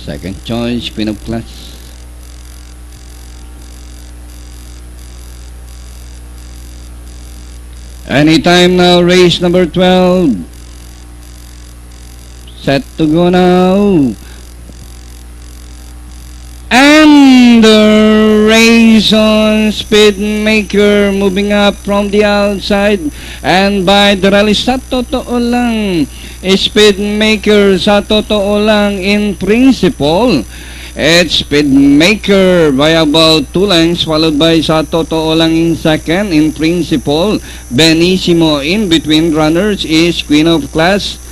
Second choice, Queen of Clutch. Anytime now, race number 12. Set to go now. And the race on Speedmaker moving up from the outside. And by the rally, sa totoo lang, Speedmaker sa totoo lang in principle. It's Speedmaker by about 2 lengths, followed by sa totoo lang in second. In principle, Benissimo in between runners is Queen of Class.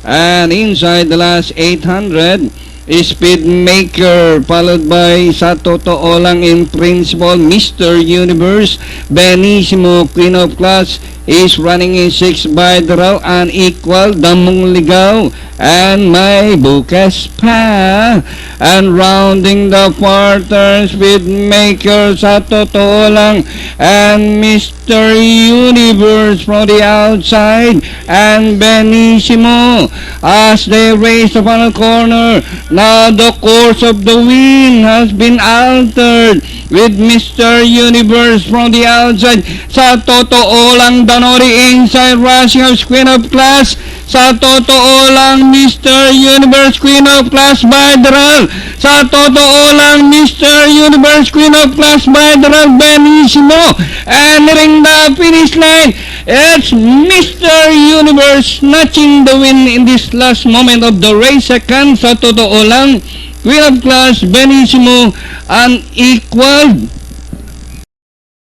And inside the last 800, Speedmaker, followed by sa totoo lang in principle, Mr. Universe. Benissimo, Queen of Class, is running in 6 by the row, unequal, Damong Ligaw, and May Bukas pa. And rounding the quarter, Speedmaker sa totoo lang, and Mr. Universe from the outside, and Benissimo as they race the final corner. Now the course of the wind has been altered with Mr. Universe from the outside. Sa totoo lang, Danori inside, rushing of Queen of Class. Sa totoo lang, Mr. Universe, Queen of Class by the roll. Sa totoo lang, Mr. Universe, Queen of Class by the roll, Benissimo. And nearing the finish line, it's Mr. Universe snatching the win in this last moment of the race. Second, sa totoo lang, Queen of Class, Benissimo, unequal.